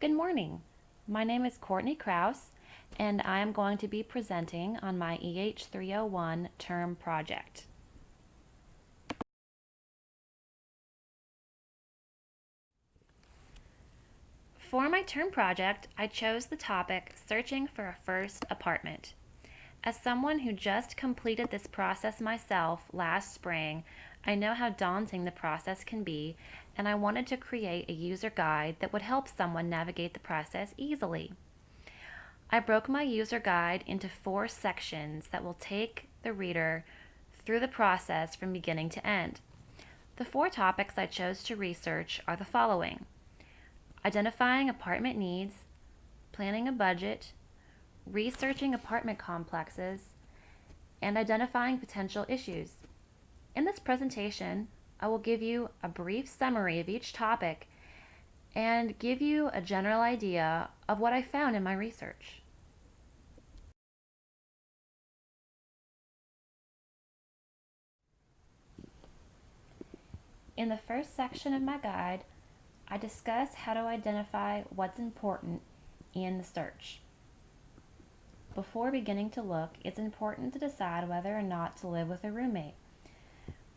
Good morning. My name is Courtney Kraus, and I am going to be presenting on my EH301 term project. For my term project, I chose the topic Searching for a First Apartment. As someone who just completed this process myself last spring, I know how daunting the process can be, and I wanted to create a user guide that would help someone navigate the process easily. I broke my user guide into 4 sections that will take the reader through the process from beginning to end. The 4 topics I chose to research are the following: identifying apartment needs, planning a budget, researching apartment complexes, and identifying potential issues. In this presentation, I will give you a brief summary of each topic and give you a general idea of what I found in my research. In the first section of my guide, I discuss how to identify what's important in the search. Before beginning to look, it's important to decide whether or not to live with a roommate.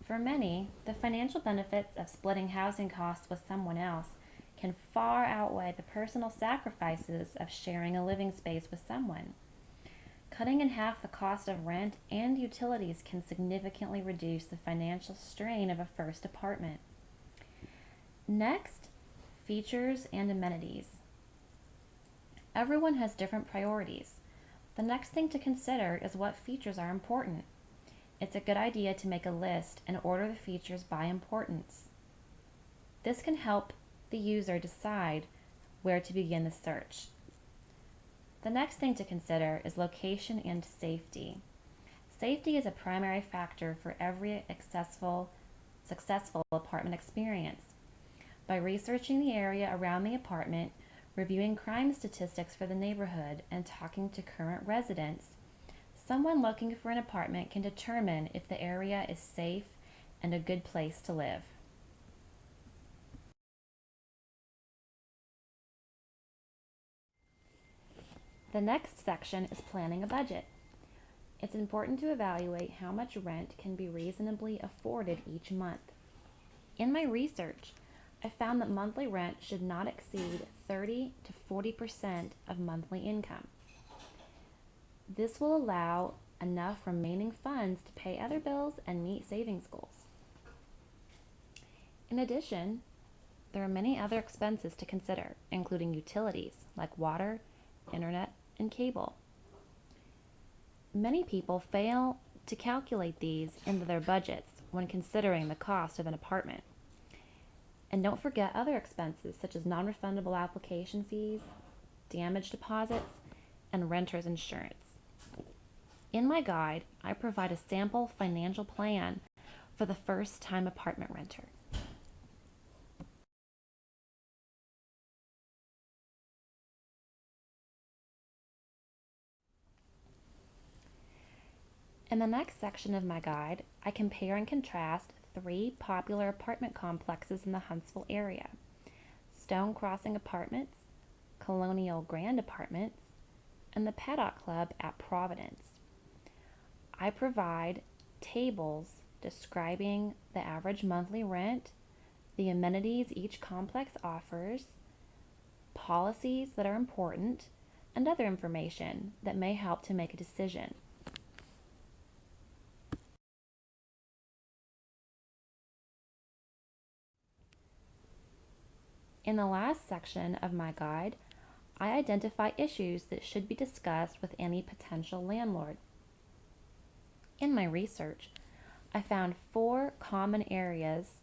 For many, the financial benefits of splitting housing costs with someone else can far outweigh the personal sacrifices of sharing a living space with someone. Cutting in half the cost of rent and utilities can significantly reduce the financial strain of a first apartment. Next, features and amenities. Everyone has different priorities. The next thing to consider is what features are important. It's a good idea to make a list and order the features by importance. This can help the user decide where to begin the search. The next thing to consider is location and safety. Safety is a primary factor for every successful apartment experience. By researching the area around the apartment, reviewing crime statistics for the neighborhood, and talking to current residents, someone looking for an apartment can determine if the area is safe and a good place to live. The next section is planning a budget. It's important to evaluate how much rent can be reasonably afforded each month. In my research, I found that monthly rent should not exceed 30 to 40% of monthly income. This will allow enough remaining funds to pay other bills and meet savings goals. In addition, there are many other expenses to consider, including utilities like water, internet, and cable. Many people fail to calculate these into their budgets when considering the cost of an apartment. And don't forget other expenses such as non-refundable application fees, damage deposits, and renter's insurance. In my guide, I provide a sample financial plan for the first-time apartment renter. In the next section of my guide, I compare and contrast 3 popular apartment complexes in the Huntsville area: Stone Crossing Apartments, Colonial Grand Apartments, and the Paddock Club at Providence. I provide tables describing the average monthly rent, the amenities each complex offers, policies that are important, and other information that may help to make a decision. In the last section of my guide, I identify issues that should be discussed with any potential landlord. In my research, I found 4 common areas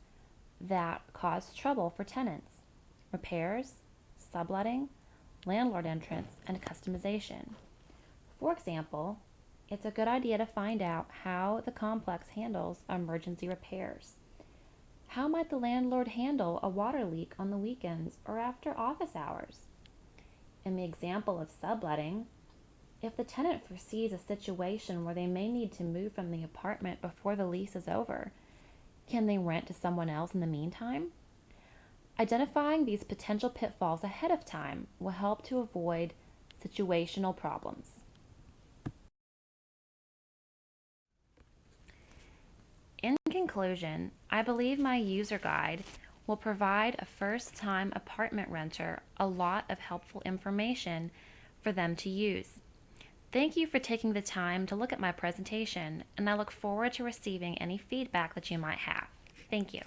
that cause trouble for tenants: repairs, subletting, landlord entrance, and customization. For example, it's a good idea to find out how the complex handles emergency repairs. How might the landlord handle a water leak on the weekends or after office hours? In the example of subletting, if the tenant foresees a situation where they may need to move from the apartment before the lease is over, can they rent to someone else in the meantime? Identifying these potential pitfalls ahead of time will help to avoid situational problems. In conclusion, I believe my user guide will provide a first-time apartment renter a lot of helpful information for them to use. Thank you for taking the time to look at my presentation, and I look forward to receiving any feedback that you might have. Thank you.